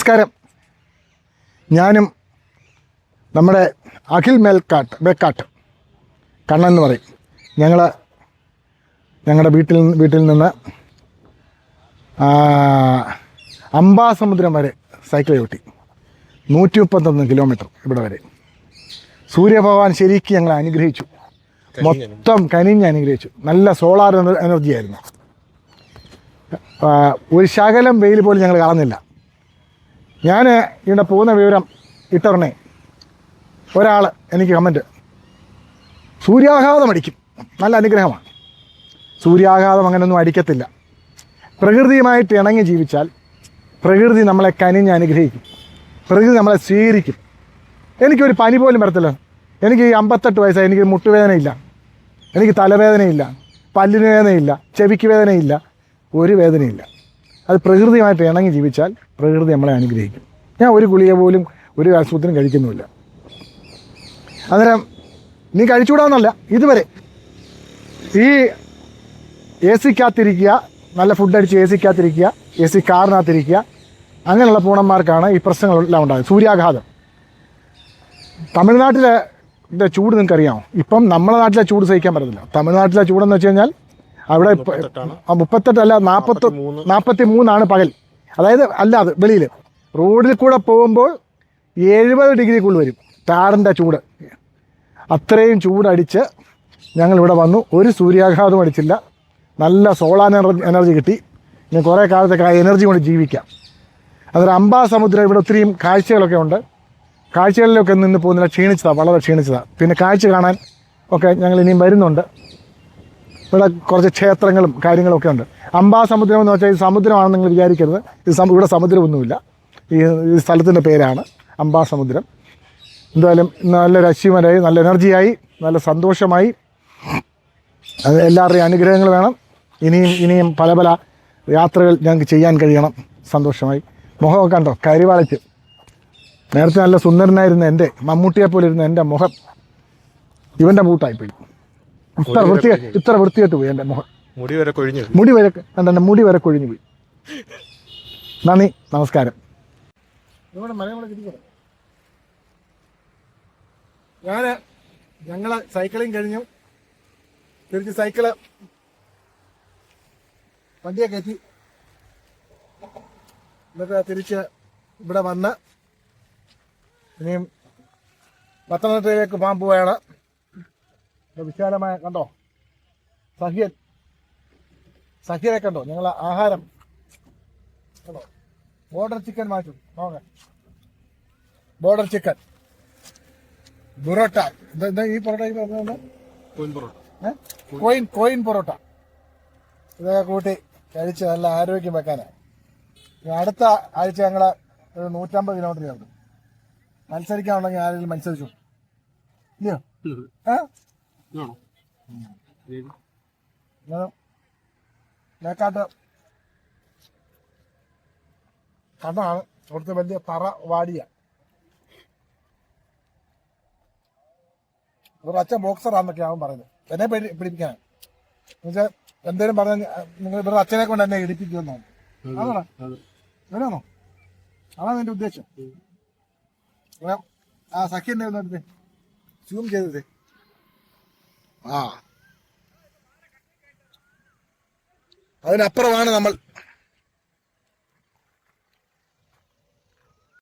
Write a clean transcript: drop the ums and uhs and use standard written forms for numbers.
നമസ്കാരം. ഞാനും നമ്മുടെ അഖിൽ ബേക്കാട്ട് കണ്ണൻ എന്ന് പറയും. ഞങ്ങളുടെ വീട്ടിൽ നിന്ന് അംബാസമുദ്രം വരെ സൈക്കിൾ ചവിട്ടി 131 കിലോമീറ്റർ ഇവിടെ വരെ. സൂര്യഭഗവാൻ ശരിക്കും ഞങ്ങളെ അനുഗ്രഹിച്ചു, മൊത്തം കനിഞ്ഞ് അനുഗ്രഹിച്ചു. നല്ല സോളാർ എനർജി ആയിരുന്നു. ഒരു ശകലം വെയിൽ പോലും ഞങ്ങൾ കളഞ്ഞില്ല. ഞാൻ ഇവിടെ പോകുന്ന വിവരം ഇട്ടറിനെ ഒരാൾ എനിക്ക് കമൻറ്റ്, സൂര്യാഘാതം അടിക്കും. നല്ല അനുഗ്രഹമാണ്. സൂര്യാഘാതം അങ്ങനെയൊന്നും അടിക്കത്തില്ല. പ്രകൃതിയുമായിട്ട് ഇണങ്ങി ജീവിച്ചാൽ പ്രകൃതി നമ്മളെ കനിഞ്ഞ് അനുഗ്രഹിക്കും, പ്രകൃതി നമ്മളെ സ്വീകരിക്കും. എനിക്കൊരു പനി പോലും വരത്തില്ല. എനിക്ക് 58 വയസ്സായി, എനിക്ക് മുട്ടുവേദനയില്ല, എനിക്ക് തലവേദനയില്ല, പല്ലിന് വേദനയില്ല, ചെവിക്ക് വേദനയില്ല, ഒരു വേദനയില്ല. അത് പ്രകൃതിയുമായിട്ട് ഇണങ്ങി ജീവിച്ചാൽ പ്രകൃതി നമ്മളെ അനുഗ്രഹിക്കും. ഞാൻ ഒരു ഗുളിക പോലും ഒരു അസുഖത്തിനും കഴിക്കുന്നുമില്ല. അന്നേരം നീ കഴിച്ചുകൂടാന്നല്ല, ഇതുവരെ ഈ എ സിക്കകത്തിരിക്കുക, നല്ല ഫുഡ് അടിച്ച് എ സിക്കകത്തിരിക്കുക, എ സി കാറിനകത്തിരിക്കുക, അങ്ങനെയുള്ള പൂണന്മാർക്കാണ് ഈ പ്രശ്നങ്ങളെല്ലാം ഉണ്ടാകുന്നത്. സൂര്യാഘാതം. തമിഴ്നാട്ടിലെ ചൂട് നിങ്ങൾക്കറിയാമോ? ഇപ്പം നമ്മുടെ നാട്ടിലെ ചൂട് സഹിക്കാൻ പറ്റത്തില്ല. തമിഴ്നാട്ടിലെ ചൂടെന്ന് വെച്ച് കഴിഞ്ഞാൽ അവിടെ 38 അല്ല 43 പകൽ. അതായത് അല്ലാതെ വെളിയിൽ റോഡിൽ കൂടെ പോകുമ്പോൾ 70 ഡിഗ്രിക്കുള്ളിൽ വരും ടാറിൻ്റെ ചൂട്. അത്രയും ചൂടടിച്ച് ഞങ്ങളിവിടെ വന്നു. ഒരു സൂര്യാഘാതം അടിച്ചില്ല. നല്ല സോളാർ എനർജി കിട്ടി. ഇനി കുറേ കാലത്തേക്ക് ആ എനർജി കൊണ്ട് ജീവിക്കാം. അതൊരു അംബാസമുദ്രം. ഇവിടെ ഒത്തിരിയും കാഴ്ചകളൊക്കെ ഉണ്ട്. കാഴ്ചകളിലൊക്കെ നിന്ന് പോകുന്നില്ല, ക്ഷീണിച്ചതാണ്, വളരെ ക്ഷീണിച്ചതാണ്. പിന്നെ കാഴ്ച കാണാൻ ഒക്കെ ഞങ്ങൾ ഇനിയും വരുന്നുണ്ട്. ഇവിടെ കുറച്ച് ക്ഷേത്രങ്ങളും കാര്യങ്ങളൊക്കെ ഉണ്ട്. അംബാസമുദ്രം എന്ന് വെച്ചാൽ ഈ സമുദ്രമാണെന്ന് നിങ്ങൾ വിചാരിക്കരുത്. ഇവിടെ സമുദ്രമൊന്നുമില്ല. ഈ സ്ഥലത്തിൻ്റെ പേരാണ് അംബാസമുദ്രം. എന്തായാലും നല്ലൊരു അച്ചീവ്മെൻ്റായി, നല്ല എനർജിയായി, നല്ല സന്തോഷമായി. അത് എല്ലാവരുടെയും അനുഗ്രഹങ്ങൾ വേണം. ഇനിയും പല പല യാത്രകൾ ഞങ്ങൾക്ക് ചെയ്യാൻ കഴിയണം. സന്തോഷമായി. മുഖമൊക്കെ കണ്ടോ, കരിവാളിച്ച്. നേരത്തെ നല്ല സുന്ദരനായിരുന്ന എൻ്റെ, മമ്മൂട്ടിയെ പോലെ ഇരുന്ന എൻ്റെ മുഖം ഇവൻ്റെ മൂട്ടായിപ്പോയി. ഇത്ര വൃത്തിയായിട്ട് പോയി എൻ്റെ മുഖം. മുടി വരെ കൊഴിഞ്ഞു പോയി. നന്ദി, നമസ്കാരം. ഞങ്ങൾ സൈക്ലിങ് കഴിഞ്ഞു. തിരിച്ച് സൈക്കിള് വണ്ടിയെ കയറ്റി എന്നിട്ട് തിരിച്ച് ഇവിടെ വന്ന് ഇനിയും പത്തനംതിട്ടയിലേക്ക് പോകാൻ പോവുകയാണ്. വിശാലമായ കണ്ടോ സഹ്യനെ കണ്ടോ? ഞങ്ങൾ ആഹാരം കണ്ടോ? ബോർഡർ ചിക്കൻ മാറ്റും. നോക്കാം, ബോർഡർ ചിക്കൻ, പൊറോട്ട. എന്താ ഈ പൊറോട്ട പറഞ്ഞ കോയിൻ പൊറോട്ട. ഇതൊക്കെ കൂട്ടി കഴിച്ച് നല്ല ആരോഗ്യം വെക്കാനാണ്. അടുത്ത ആഴ്ച ഞങ്ങൾ 150 കിലോമീറ്റർ ചേർന്നു. മത്സരിക്കാനുണ്ടെങ്കിൽ ആരെങ്കിലും മത്സരിച്ചു ഇല്ലയോ? മേക്കാട്ട് കണ്ണാണ് അവിടുത്തെ വലിയ തറ വാടിയ ഒരു അച്ഛൻ ബോക്സറാന്നൊക്കെ ആവും പറയുന്നത്. എന്നെ പിടിപ്പിക്കാനാണ്. എന്നുവെച്ചാൽ എന്തേലും പറഞ്ഞാൽ നിങ്ങൾ ഇവരുടെ അച്ഛനെ കൊണ്ട് എന്നെ ഇടിപ്പിക്കുമെന്നാണ്. ആണോടാ? അങ്ങനെയാണോ? അതാണ് എന്റെ ഉദ്ദേശം. ആ സഖ്യന്റെ ഒന്നെടുത്ത് സൂം ചെയ്തത്. അതിനപ്പുറമാണ് നമ്മൾ.